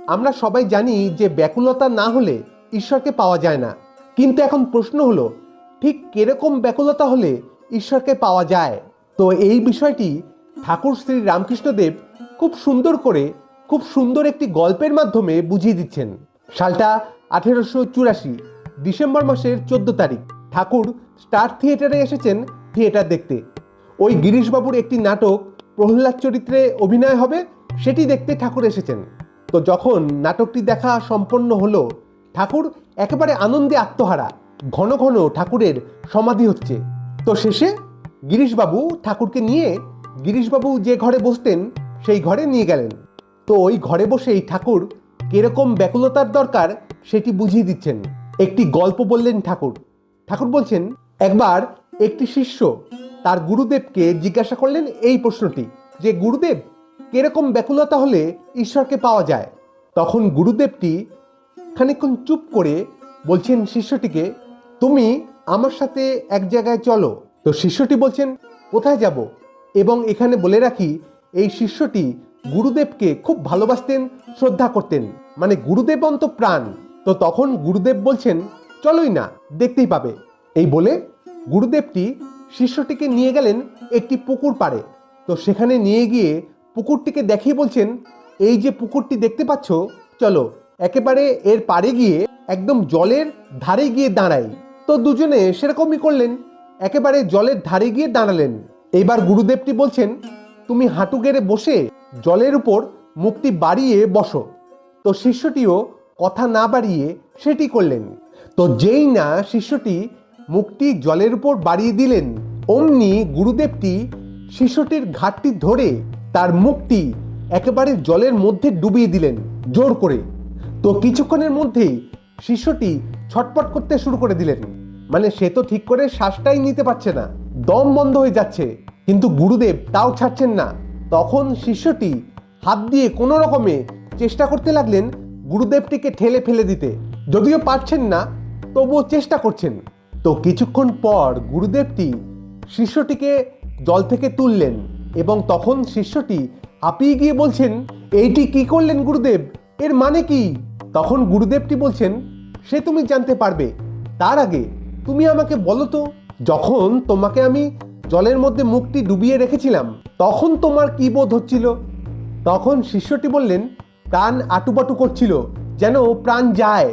আমরা সবাই জানি যে ব্যাকুলতা না হলে ঈশ্বরকে পাওয়া যায় না, কিন্তু এখন প্রশ্ন হলো ঠিক কিরকম ব্যাকুলতা হলে ঈশ্বরকে পাওয়া যায়। তো এই বিষয়টি ঠাকুর শ্রী রামকৃষ্ণদেব খুব সুন্দর করে, খুব সুন্দর একটি গল্পের মাধ্যমে বুঝিয়ে দিচ্ছেন। সালটা 1884, ডিসেম্বর মাসের 14 তারিখ। ঠাকুর স্টার থিয়েটারে এসেছেন থিয়েটার দেখতে। ওই গিরিশবাবুর একটি নাটক প্রহ্লাদ চরিত্রে অভিনয় হবে, সেটি দেখতে ঠাকুর এসেছেন। তো যখন নাটকটি দেখা সম্পন্ন হলো, ঠাকুর একেবারে আনন্দে আত্মহারা। ঘন ঘন ঠাকুরের সমাধি হচ্ছে। তো শেষে গিরিশবাবু ঠাকুরকে নিয়ে গিরিশবাবু যে ঘরে বসতেন সেই ঘরে নিয়ে গেলেন। তো ওই ঘরে বসেই ঠাকুর কিরকম ব্যাকুলতার দরকার সেটি বুঝিয়ে দিচ্ছেন। একটি গল্প বললেন ঠাকুর। ঠাকুর বলছেন, একবার একটি শিষ্য তার গুরুদেবকে জিজ্ঞাসা করলেন এই প্রশ্নটি, যে গুরুদেব, কিরকম ব্যাকুলতা হলে ঈশ্বরকে পাওয়া যায়? তখন গুরুদেবটি খানিকক্ষণ চুপ করে বলছেন শিষ্যটিকে, তুমি আমার সাথে এক জায়গায় চলো। তো শিষ্যটি বলছেন, কোথায় যাব? এবং এখানে বলে রাখি, এই শিষ্যটি গুরুদেবকে খুব ভালোবাসতেন, শ্রদ্ধা করতেন, মানে গুরুদেব অন্ত প্রাণ। তো তখন গুরুদেব বলছেন, চলোই না, দেখতেই পাবে। এই বলে গুরুদেবটি শিষ্যটিকে নিয়ে গেলেন একটি পুকুর পাড়ে। তো সেখানে নিয়ে গিয়ে পুকুরটিকে দেখিয়ে বলছেন, এই যে পুকুরটি দেখতে পাচ্ছ, চলো একেবারে এর পাড়ে গিয়ে একদম জলের ধারে গিয়ে দাঁড়াই। তো দুজনে সেরকমই করলেন, একেবারে জলের ধারে গিয়ে দাঁড়ালেন। এইবার গুরুদেবটি বলছেন, তুমি হাঁটু গেড়ে বসে জলের উপর মুখটি বাড়িয়ে বসো। তো শিষ্যটিও কথা না বাড়িয়ে সেটি করলেন। তো যেই না শিষ্যটি মুখটি জলের উপর বাড়িয়ে দিলেন, অমনি গুরুদেবটি শিষ্যটির ঘাটটি ধরে তার মুখটি একেবারে জলের মধ্যে ডুবিয়ে দিলেন জোর করে। তো কিছুক্ষণের মধ্যেই শিষ্যটি ছটপট করতে শুরু করে দিলেন। মানে সে তো ঠিক করে শ্বাসটাই নিতে পারছে না, দম বন্ধ হয়ে যাচ্ছে, কিন্তু গুরুদেব তাও ছাড়ছেন না। তখন শিষ্যটি হাত দিয়ে কোনো রকমে চেষ্টা করতে লাগলেন গুরুদেবটিকে ঠেলে ফেলে দিতে, যদিও পারছেন না, তবুও চেষ্টা করছেন। তো কিছুক্ষণ পর গুরুদেবটি শিষ্যটিকে জল থেকে তুললেন এবং তখন শিষ্যটি হাঁপিয়ে গিয়ে বলছেন, এইটি কি করলেন গুরুদেব, এর মানে কি? তখন গুরুদেবটি বলছেন, সে তুমি জানতে পারবে, তার আগে তুমি আমাকে বলো তো, যখন তোমাকে আমি জলের মধ্যে মুখটি ডুবিয়ে রেখেছিলাম তখন তোমার কি বোধ হচ্ছিল? তখন শিষ্যটি বললেন, প্রাণ আটুপাটু করছিল, যেন প্রাণ যায়।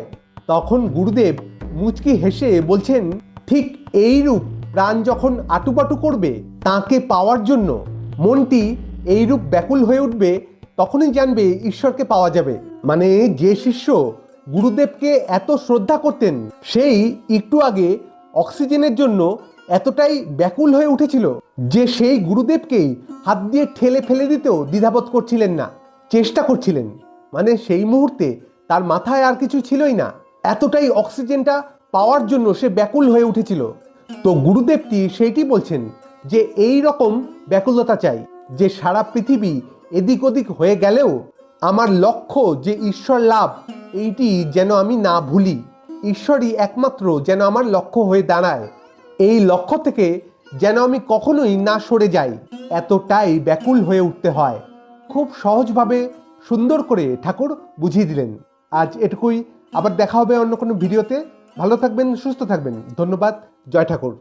তখন গুরুদেব মুচকি হেসে বলছেন, ঠিক এইরূপ প্রাণ যখন আটুপাটু করবে, তাকে পাওয়ার জন্য মনটি এইরূপ ব্যাকুল হয়ে উঠবে, তখনই জানবে ঈশ্বরকে পাওয়া যাবে। মানে যে শিষ্য গুরুদেবকে এত শ্রদ্ধা করতেন, সেই একটু আগে অক্সিজেনের জন্য এতটাই ব্যাকুল হয়ে উঠেছিল যে সেই গুরুদেবকেই হাত দিয়ে ঠেলে ফেলে দিতেও দ্বিধাবোধ করছিলেন না, চেষ্টা করছিলেন। মানে সেই মুহূর্তে তার মাথায় আর কিছু ছিলই না, এতটাই অক্সিজেনটা পাওয়ার জন্য সে ব্যাকুল হয়ে উঠেছিল। তো গুরুদেবটি সেইটি বলছেন যে এই রকম ব্যাকুলতা চাই, যে সারা পৃথিবী এদিক ওদিক হয়ে গেলেও আমার লক্ষ্য যে ঈশ্বর লাভ, এইটি যেন আমি না ভুলি, ঈশ্বরই একমাত্র যেন আমার লক্ষ্য হয়ে দাঁড়ায়, এই লক্ষ্য থেকে যেন আমি কখনোই না সরে যাই, এতটাই ব্যাকুল হয়ে উঠতে হয়। খুব সহজভাবে সুন্দর করে ঠাকুর বুঝিয়ে দিলেন। আজ এটুকুই, আবার দেখা হবে অন্য কোনো ভিডিওতে। ভালো থাকবেন, সুস্থ থাকবেন। ধন্যবাদ। জয় ঠাকুর।